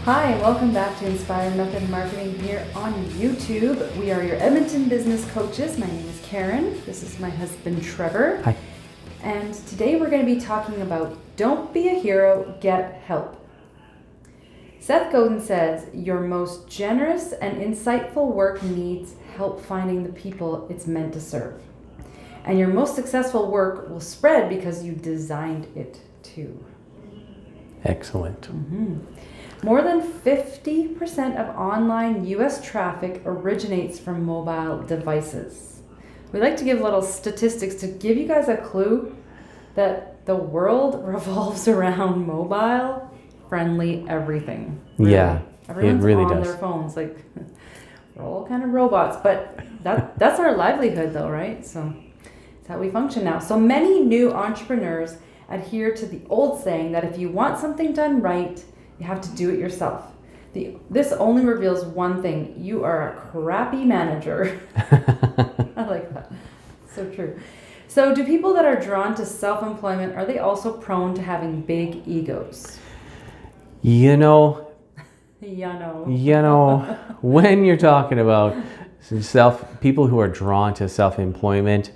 Hi, and welcome back to Inspired Method Marketing here on YouTube. We are your Edmonton business coaches. My name is Karen. This is my husband, Trevor. Hi. And today we're going to be talking about don't be a hero, get help. Seth Godin says, your most generous and insightful work needs help finding the people it's meant to serve. And your most successful work will spread because you designed it to. Excellent. Mm-hmm. More than 50% of online US traffic originates from mobile devices. We like to give little statistics to give you guys a clue that the world revolves around mobile friendly everything. Really. Yeah, everyone's it really on does. their phones. Like, we're all kind of robots, but that's our livelihood though, right? So it's how we function now. So many new entrepreneurs adhere to the old saying that if you want something done right, you have to do it yourself. This only reveals one thing. You are a crappy manager. I like that. So true. So do people that are drawn to self-employment, are they also prone to having big egos? You know, Yeah, when you're talking about people who are drawn to self-employment,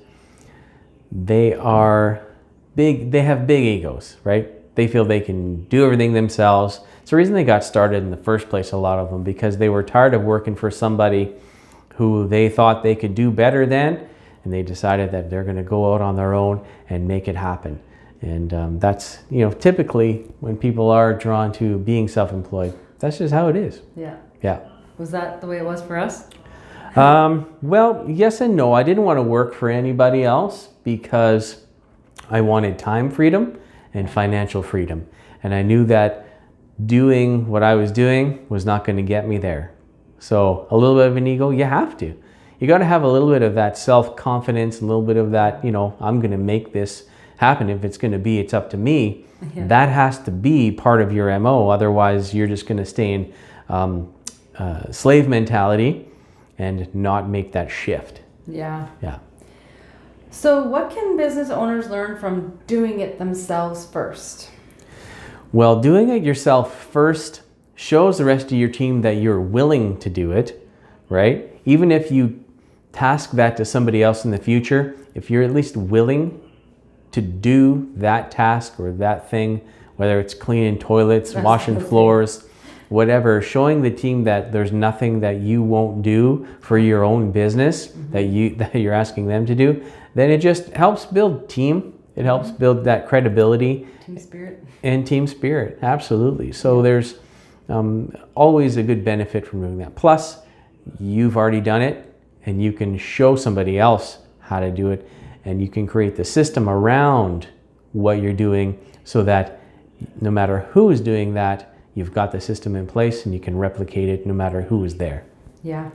they have big egos, right? They feel they can do everything themselves. It's the reason they got started in the first place, a lot of them, because they were tired of working for somebody who they thought they could do better than, and they decided that they're going to go out on their own and make it happen. And that's, typically when people are drawn to being self-employed, that's just how it is. Yeah. Yeah. Was that the way it was for us? Well, yes and no. I didn't want to work for anybody else because I wanted time freedom and financial freedom. And I knew that doing what I was doing was not going to get me there. So a little bit of an ego, you have to. You got to have a little bit of that self-confidence, a little bit of that, I'm going to make this happen. If it's going to be, it's up to me. Yeah. That has to be part of your MO. Otherwise, you're just going to stay in slave mentality and not make that shift. Yeah. Yeah. So what can business owners learn from doing it themselves first? Well, doing it yourself first shows the rest of your team that you're willing to do it, right? Even if you task that to somebody else in the future, if you're at least willing to do that task or that thing, whether it's cleaning toilets, washing floors, whatever, showing the team that there's nothing that you won't do for your own business, mm-hmm. that you're asking them to do, then it just helps build team. It helps mm-hmm. build that credibility. Team spirit. And team spirit, absolutely. So there's always a good benefit from doing that. Plus, you've already done it and you can show somebody else how to do it, and you can create the system around what you're doing so that no matter who is doing that, you've got the system in place and you can replicate it no matter who is there. Yeah.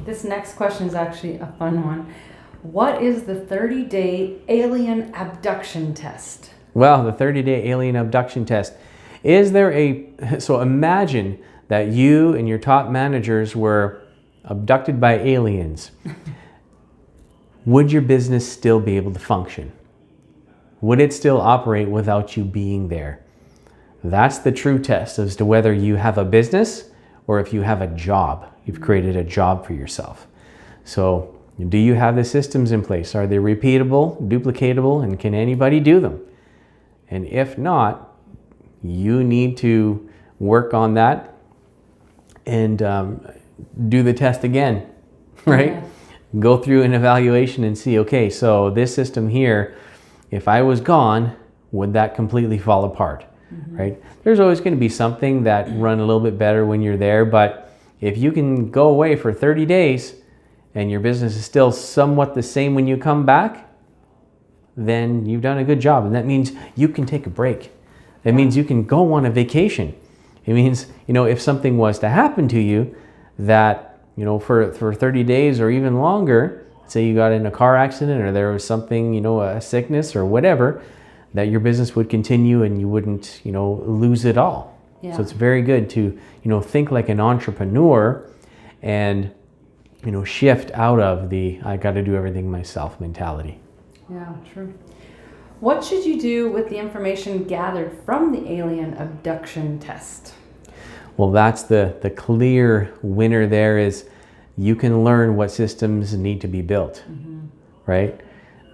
This next question is actually a fun one. What is the 30-day alien abduction test? Well, the 30-day alien abduction test. So imagine that you and your top managers were abducted by aliens. Would your business still be able to function? Would it still operate without you being there? That's the true test as to whether you have a business or if you have a job. You've created a job for yourself. So do you have the systems in place? Are they repeatable, duplicatable, and can anybody do them? And if not, you need to work on that and do the test again, right? Yeah. Go through an evaluation and see, okay, so this system here, if I was gone, would that completely fall apart, mm-hmm. right? There's always going to be something that run a little bit better when you're there, but if you can go away for 30 days and your business is still somewhat the same when you come back, then you've done a good job. And that means you can take a break. That means you can go on a vacation. It means, if something was to happen to you that, for 30 days or even longer, say you got in a car accident or there was something, a sickness or whatever, that your business would continue and you wouldn't, lose it all. Yeah. So it's very good to, think like an entrepreneur and, shift out of the I got to do everything myself mentality. Yeah, true. What should you do with the information gathered from the alien abduction test? Well, that's the clear winner there is you can learn what systems need to be built, right?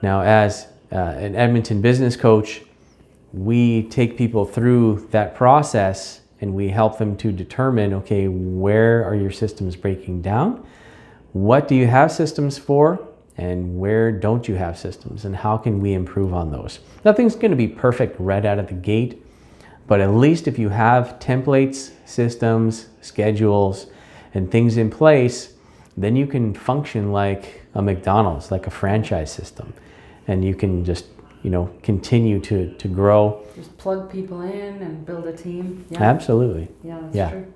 Now, as an Edmonton business coach, we take people through that process and we help them to determine, okay, where are your systems breaking down? What do you have systems for? And where don't you have systems? And how can we improve on those? Nothing's going to be perfect right out of the gate, but at least if you have templates, systems, schedules, and things in place, then you can function like a McDonald's, like a franchise system. And you can just, continue to grow. Just plug people in and build a team. Yeah. Absolutely. Yeah, that's true.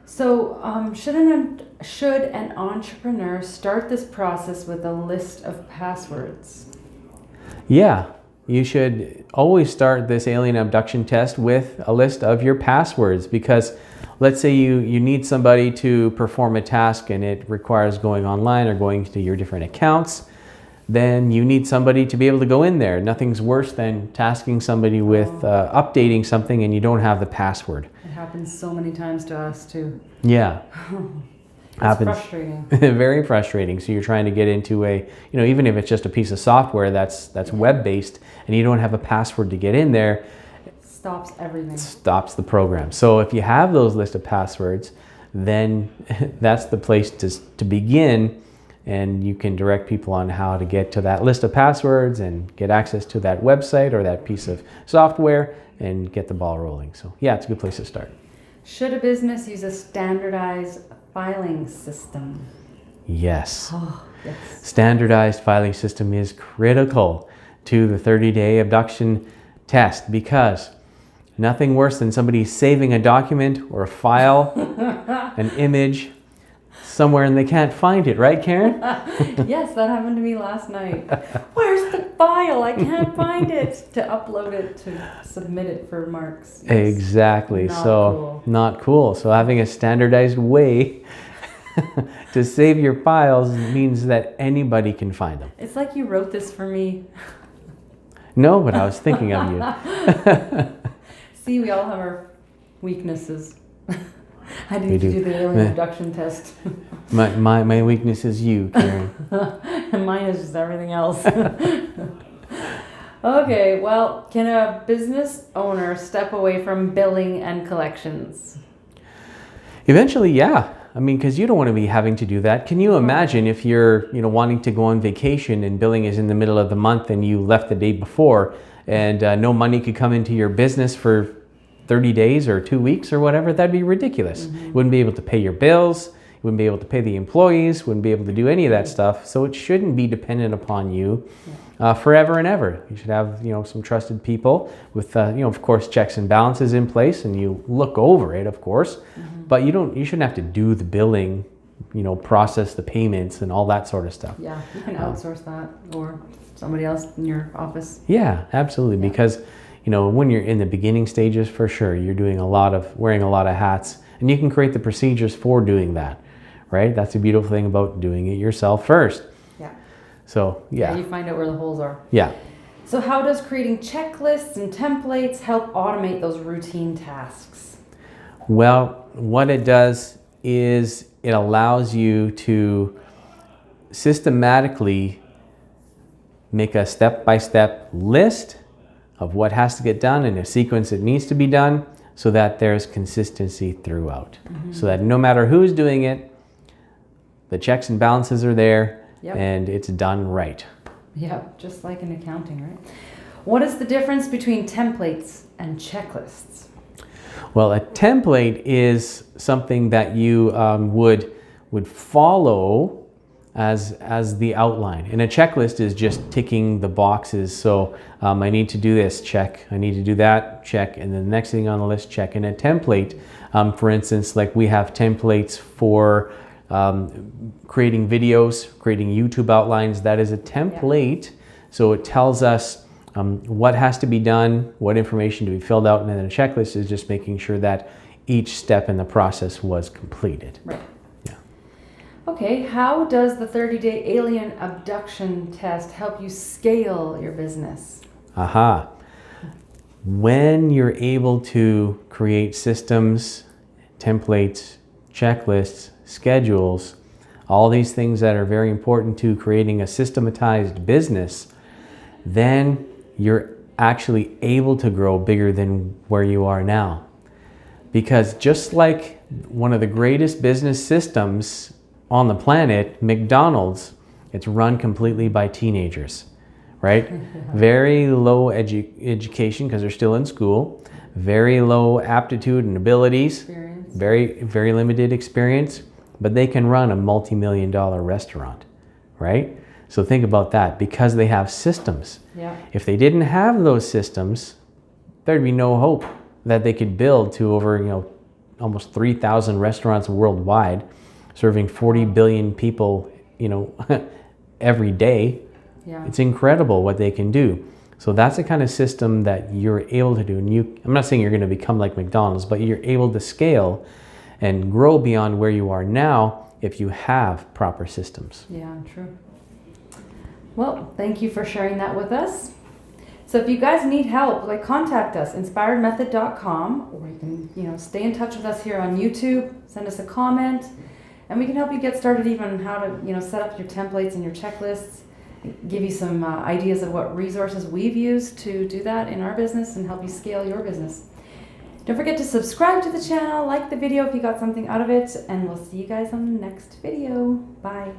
So should an entrepreneur start this process with a list of passwords? Yeah, you should always start this alien abduction test with a list of your passwords, because let's say you need somebody to perform a task and it requires going online or going to your different accounts. Then you need somebody to be able to go in there. Nothing's worse than tasking somebody with updating something and you don't have the password. It happens so many times to us too. Yeah. It's frustrating. Very frustrating. So you're trying to get into even if it's just a piece of software that's web-based and you don't have a password to get in there, stops everything. Stops the program. So if you have those list of passwords, then that's the place to begin. And you can direct people on how to get to that list of passwords and get access to that website or that piece of software and get the ball rolling. So yeah, it's a good place to start. Should a business use a standardized filing system? Yes. Oh, yes. Standardized filing system is critical to the 30-day abduction test, because nothing worse than somebody saving a document or a file, an image, somewhere and they can't find it, right, Karen? Yes, that happened to me last night. Where's the file? I can't find it to upload it, to submit it for marks. Exactly. Not cool. So having a standardized way to save your files means that anybody can find them. It's like you wrote this for me. No, but I was thinking of you. See, we all have our weaknesses. I need to do the alien abduction test. My weakness is you, Karen. And mine is just everything else. Okay, well, can a business owner step away from billing and collections? Eventually, yeah. I mean, because you don't want to be having to do that. Can you imagine if you're, wanting to go on vacation and billing is in the middle of the month and you left the day before and no money could come into your business for 30 days or 2 weeks or whatever? That'd be ridiculous. You wouldn't be able to pay your bills. You wouldn't be able to pay the employees. Wouldn't be able to do any of that stuff. So it shouldn't be dependent upon you forever and ever. You should have, some trusted people with, of course, checks and balances in place, and you look over it, of course. But you shouldn't have to do the billing, process the payments and all that sort of stuff. Yeah, you can outsource that, or somebody else in your office. Yeah, absolutely. Yeah. Because, when you're in the beginning stages, for sure, you're wearing a lot of hats, and you can create the procedures for doing that, right? That's the beautiful thing about doing it yourself first. Yeah. So, yeah. You find out where the holes are. Yeah. So how does creating checklists and templates help automate those routine tasks? Well, what it does is it allows you to systematically make a step-by-step list of what has to get done in a sequence that needs to be done, so that there's consistency throughout. So that no matter who's doing it, the checks and balances are there, and it's done right. Yeah, just like in accounting, right? What is the difference between templates and checklists? Well, a template is something that you would follow as the outline. And a checklist is just ticking the boxes. So I need to do this, check. I need to do that, check. And then the next thing on the list, check. And a template, for instance, like we have templates for creating videos, creating YouTube outlines. That is a template. Yeah. So it tells us what has to be done, what information to be filled out. And then a checklist is just making sure that each step in the process was completed. Right. Okay, how does the 30-day alien abduction test help you scale your business? When you're able to create systems templates, checklists, schedules, all these things that are very important to creating a systematized business, then you're actually able to grow bigger than where you are now. Because just like one of the greatest business systems on the planet, McDonald's, it's run completely by teenagers, right? Very low education because they're still in school, very low aptitude and abilities, very limited experience, but they can run a multi-million-dollar restaurant, right? So think about that, because they have systems. Yeah. If they didn't have those systems, there'd be no hope that they could build to over, almost 3,000 restaurants worldwide, serving 40 billion people, every day. Yeah. It's incredible what they can do. So that's the kind of system that you're able to do. And I'm not saying you're going to become like McDonald's, but you're able to scale and grow beyond where you are now if you have proper systems. Yeah, true. Well, thank you for sharing that with us. So if you guys need help, contact us, inspiredmethod.com, or you can, stay in touch with us here on YouTube, send us a comment, and we can help you get started even how to, set up your templates and your checklists, give you some ideas of what resources we've used to do that in our business and help you scale your business. Don't forget to subscribe to the channel, like the video if you got something out of it, and we'll see you guys on the next video. Bye.